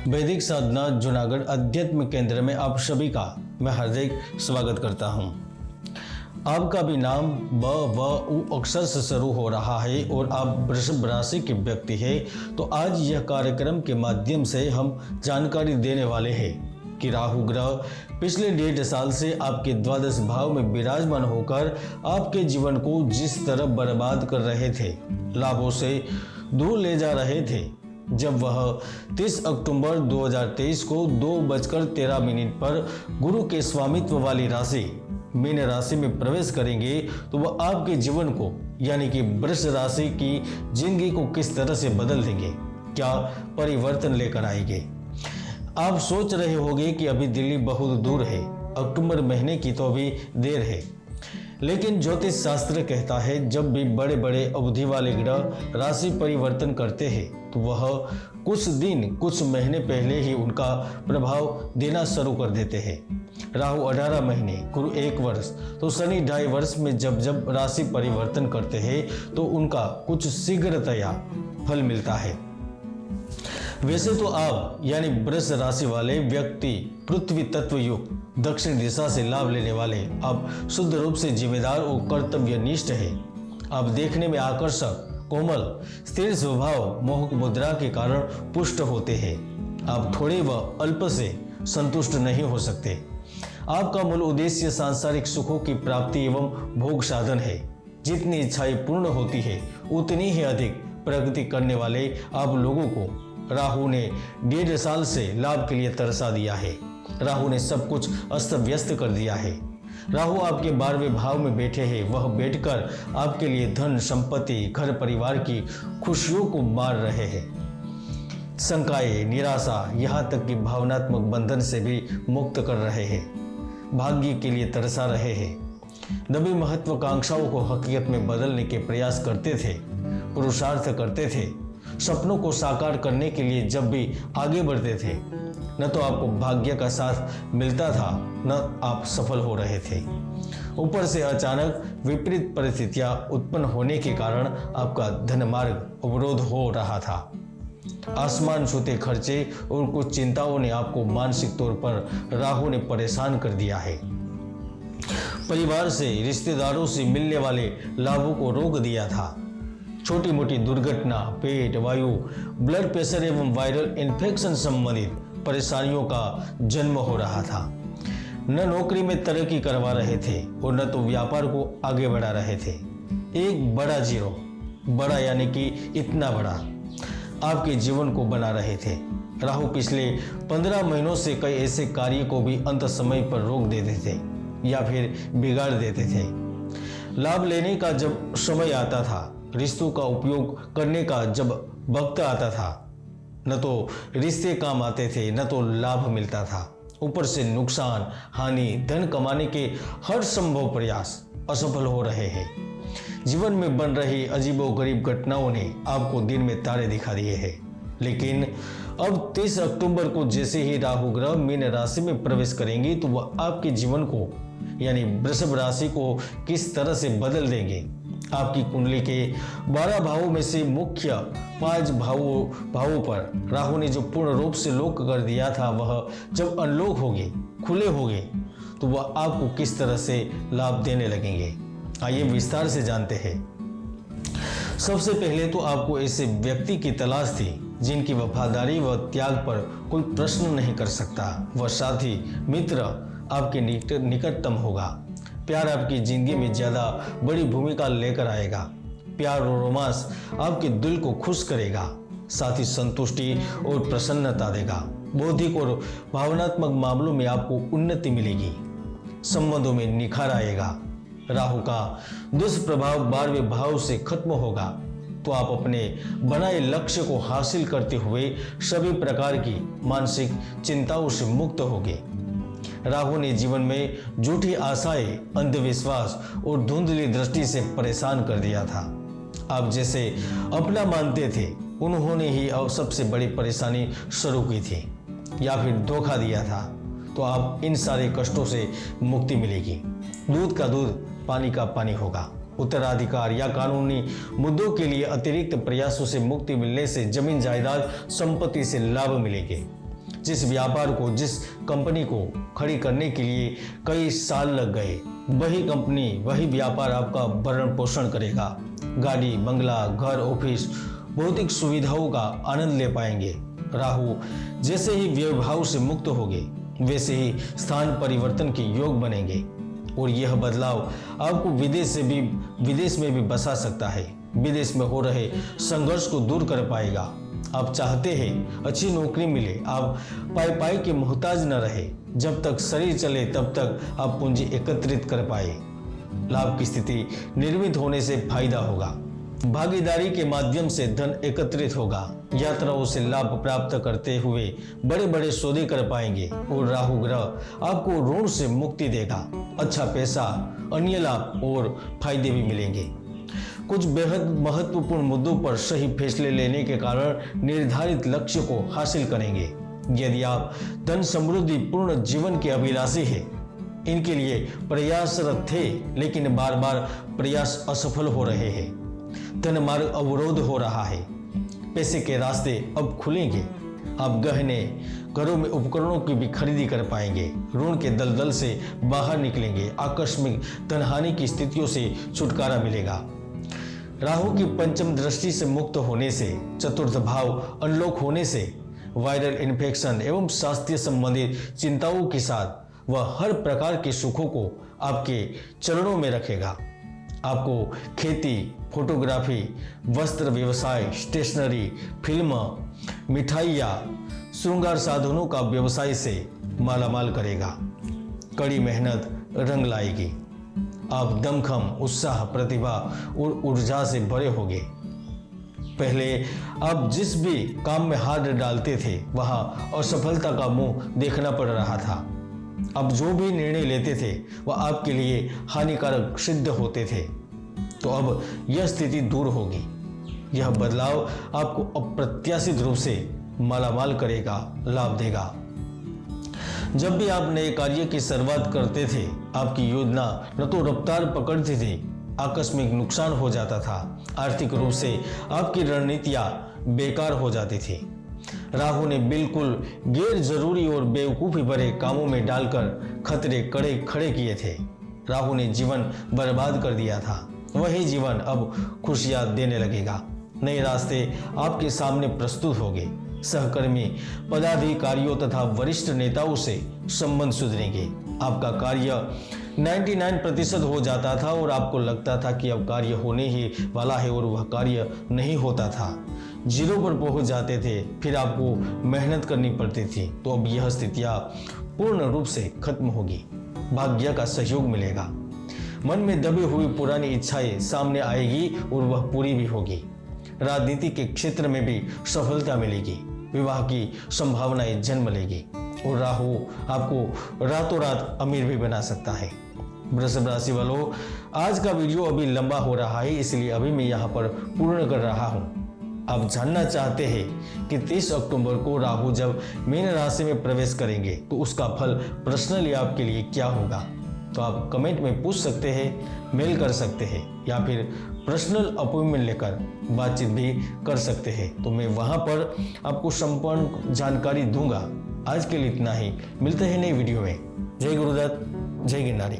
वैदिक साधना जूनागढ़ अध्यात्म केंद्र में आप सभी का मैं हार्दिक स्वागत करता हूं। आपका भी नाम ब व उ अक्षर से शुरू हो रहा है और आप वृषभ राशि के व्यक्ति हैं, तो आज यह कार्यक्रम के माध्यम से हम जानकारी देने वाले हैं कि राहु ग्रह पिछले 1.5 साल से आपके द्वादश भाव में विराजमान होकर आपके जीवन को जिस तरह बर्बाद कर रहे थे, लाभों से दूर ले जा रहे थे, जब वह 30 अक्टूबर 2023 को 2:13 पर गुरु के स्वामित्व वाली राशि मीन राशि में प्रवेश करेंगे, तो वह आपके जीवन को यानी कि वृष राशि की जिंदगी को किस तरह से बदल देंगे, क्या परिवर्तन लेकर आएंगे। आप सोच रहे होंगे कि अभी दिल्ली बहुत दूर है, अक्टूबर महीने की तो अभी देर है, लेकिन ज्योतिष शास्त्र कहता है जब भी बड़े बड़े अवधि वाले ग्रह राशि परिवर्तन करते हैं तो वह कुछ दिन कुछ महीने पहले ही उनका प्रभाव देना शुरू कर देते हैं। राहु 18 महीने, गुरु 1 वर्ष, तो शनि 2.5 वर्ष में जब जब राशि परिवर्तन करते हैं तो उनका कुछ शीघ्रतया फल मिलता है। वैसे तो आप यानी वृष राशि वाले व्यक्ति पृथ्वी तत्व युक्त दक्षिण दिशा से लाभ लेने वाले आप शुद्ध रूप से जिम्मेदार और कर्तव्यनिष्ठ है। आप देखने में आकर्षक, कोमल, स्थिर स्वभाव, मोहक मुद्रा के कारण पुष्ट होते हैं। आप थोड़े व अल्प से संतुष्ट नहीं हो सकते। आपका मूल उद्देश्य सांसारिक सुखों की प्राप्ति एवं भोग साधन है। जितनी इच्छाएं पूर्ण होती है उतनी ही अधिक प्रगति करने वाले आप लोगों को राहु ने 1.5 साल से लाभ के लिए तरसा दिया है। राहु ने सब कुछ अस्त व्यस्त कर दिया है। राहु आपके 12वें भाव में बैठे हैं, वह बैठकर आपके लिए धन, संपत्ति, घर परिवार की खुशियों को मार रहे हैं। शंकाएं, निराशा, यहाँ तक कि भावनात्मक बंधन से भी मुक्त कर रहे हैं। भाग्य के लिए तरसा रहे हैं। दबी महत्वाकांक्षाओं को हकीकत में बदलने के प्रयास करते थे, पुरुषार्थ करते थे। सपनों को साकार करने के लिए जब भी आगे बढ़ते थे, न तो आपको भाग्य का साथ मिलता था, न आप सफल हो रहे थे। ऊपर से अचानक विपरीत परिस्थितियां उत्पन्न होने के कारण आपका धन मार्ग अवरोध हो रहा था। आसमान छूते खर्चे और कुछ चिंताओं ने आपको मानसिक तौर पर राहु ने परेशान कर दिया है। परिवार से, रिश्तेदारों से मिलने वाले लाभों को रोक दिया था। छोटी मोटी दुर्घटना, पेट, वायु, ब्लड प्रेशर एवं वायरल इन्फेक्शन संबंधित परेशानियों का जन्म हो रहा था। न नौकरी में तरक्की करवा रहे थे और न तो व्यापार को आगे बढ़ा रहे थे। एक बड़ा जीरो, बड़ा यानी कि इतना बड़ा, आपके जीवन को बना रहे थे। राहु पिछले 15 महीनों से कई ऐसे कार्य को भी अंत समय पर रोक देते थे या फिर बिगाड़ देते थे। लाभ लेने का जब समय आता था, रिश्तों का उपयोग करने का जब वक्त आता था, न तो रिश्ते काम आते थे, न तो लाभ मिलता था। ऊपर से नुकसान, हानि, धन कमाने के हर संभव प्रयास असफल हो रहे हैं। जीवन में बन रही अजीबोगरीब घटनाओं ने आपको दिन में तारे दिखा दिए हैं। लेकिन अब 30 अक्टूबर को जैसे ही राहु ग्रह मीन राशि में प्रवेश करेंगे तो वह आपके जीवन को यानी वृषभ राशि को किस तरह से बदल देंगे। आपकी कुंडली के 12 भावों में से मुख्य 5 भावों पर राहु ने जो पूर्ण रूप से लॉक कर दिया था, वह जब अनलॉक होंगे, खुले होंगे, तो वह आपको किस तरह से लाभ देने लगेंगे। आइए विस्तार से जानते हैं। सबसे पहले तो आपको ऐसे व्यक्ति की तलाश थी जिनकी वफादारी व त्याग पर कोई प्रश्न नहीं कर सकता। वह साथी, मित्र आपके निकटतम होगा। प्यार आपकी जिंदगी में ज्यादा बड़ी भूमिका लेकर आएगा। प्यार और रोमांस आपके दिल को खुश करेगा, साथ ही संतुष्टि और प्रसन्नता देगा। बौद्धिक और भावनात्मक मामलों में आपको उन्नति मिलेगी। संबंधों में निखार आएगा। राहु का दुष्प्रभाव 12वें भाव से खत्म होगा तो आप अपने बनाए लक्ष्य को हासिल करते हुए सभी प्रकार की मानसिक चिंताओं से मुक्त होंगे। राहु ने जीवन में झूठी आशाएं, अंधविश्वास और धुंधली दृष्टि से परेशान कर दिया था। आप जैसे अपना मानते थे उन्होंने ही सबसे बड़ी परेशानी शुरू की थी या फिर धोखा दिया था, तो आप इन सारे कष्टों से मुक्ति मिलेगी। दूध का दूध, पानी का पानी होगा। उत्तराधिकार या कानूनी मुद्दों के लिए अतिरिक्त प्रयासों से मुक्ति मिलने से जमीन जायदाद संपत्ति से लाभ मिलेंगे। जिस व्यापार को, जिस कंपनी को खड़ी करने के लिए कई साल लग गए, वही कंपनी, वही व्यापार आपका भरण पोषण करेगा। गाड़ी, बंगला, घर, ऑफिस, भौतिक सुविधाओं का आनंद ले पाएंगे। राहु जैसे ही व्यवभाव से मुक्त होंगे, वैसे ही स्थान परिवर्तन के योग बनेंगे और यह बदलाव आपको विदेश में भी बसा सकता है। विदेश में हो रहे संघर्ष को दूर कर पाएगा। आप चाहते हैं अच्छी नौकरी मिले, आप पाई के मोहताज न रहे। जब तक शरीर चले तब तक आप पूंजी एकत्रित कर पाए। लाभ की स्थिति निर्मित होने से फायदा होगा। भागीदारी के माध्यम से धन एकत्रित होगा। यात्राओं से लाभ प्राप्त करते हुए बड़े बड़े सौदे कर पाएंगे और राहु ग्रह आपको ऋण से मुक्ति देगा। अच्छा पैसा, अन्य लाभ और फायदे भी मिलेंगे। कुछ बेहद महत्वपूर्ण मुद्दों पर सही फैसले लेने के कारण निर्धारित लक्ष्य को हासिल करेंगे। यदि आप धन समृद्धि पूर्ण जीवन के अभिलाषी हैं, इनके लिए प्रयासरत थे लेकिन बार बार प्रयास असफल हो रहे हैं, धन मार्ग अवरोध हो रहा है, पैसे के रास्ते अब खुलेंगे। आप गहने, घरों में उपकरणों की भी खरीदी कर पाएंगे। ऋण के दलदल से बाहर निकलेंगे। आकस्मिक धनहानि की स्थितियों से छुटकारा मिलेगा। राहु की पंचम दृष्टि से मुक्त होने से, चतुर्थ भाव अनलॉक होने से वायरल इन्फेक्शन एवं स्वास्थ्य संबंधित चिंताओं के साथ वह हर प्रकार के सुखों को आपके चरणों में रखेगा। आपको खेती, फोटोग्राफी, वस्त्र व्यवसाय, स्टेशनरी, फिल्म, मिठाइयाँ, श्रृंगार साधनों का व्यवसाय से मालामाल करेगा। कड़ी मेहनत रंग लाएगी। आप दमखम, उत्साह, प्रतिभा और ऊर्जा से भरे होंगे। पहले आप जिस भी काम में हाथ डालते थे वहां असफलता का मुंह देखना पड़ रहा था। अब जो भी निर्णय लेते थे वह आपके लिए हानिकारक सिद्ध होते थे, तो अब यह स्थिति दूर होगी। यह बदलाव आपको अप्रत्याशित रूप से मालामाल करेगा, लाभ देगा। जब भी आप नए कार्य की शुरुआत करते थे, आपकी योजना न तो रफ्तार पकड़ती थी, आकस्मिक नुकसान हो जाता था, आर्थिक रूप से आपकी रणनीतियां बेकार हो जाती थी। राहु ने बिल्कुल गैर जरूरी और बेवकूफी भरे कामों में डालकर खतरे खड़े किए थे। राहु ने जीवन बर्बाद कर दिया था, वही जीवन अब खुशियां देने लगेगा। नए रास्ते आपके सामने प्रस्तुत होंगे। सहकर्मी, पदाधिकारियों तथा वरिष्ठ नेताओं से संबंध सुधरेंगे। आपका कार्य 99% हो जाता था और आपको लगता था कि अब कार्य होने ही वाला है और वह कार्य नहीं होता था। 0 पर पहुंच जाते थे, फिर आपको मेहनत करनी पड़ती थी। तो अब यह स्थितियां पूर्ण रूप से खत्म होगी। भाग्य का सहयोग मिलेगा। मन में दबी हुई पुरानी इच्छाएं सामने आएगी और वह पूरी भी होगी। राजनीति के क्षेत्र में भी सफलता मिलेगी। विवाह की संभावनाएं जन्म लेगी और राहु आपको रातों रात अमीर भी बना सकता है। वृषभ राशि वालों, आज का वीडियो अभी लंबा हो रहा है, इसलिए अभी मैं यहाँ पर पूर्ण कर रहा हूँ। आप जानना चाहते हैं कि 30 अक्टूबर को राहु जब मीन राशि में प्रवेश करेंगे तो उसका फल पर्सनली आपके लिए क्या होगा, तो आप कमेंट में पूछ सकते हैं, मेल कर सकते हैं या फिर पर्सनल अपॉइंटमेंट लेकर बातचीत भी कर सकते हैं। तो मैं वहां पर आपको संपूर्ण जानकारी दूंगा। आज के लिए इतना ही, मिलते हैं नई वीडियो में। जय गुरुदत्त, जय गिरनारी।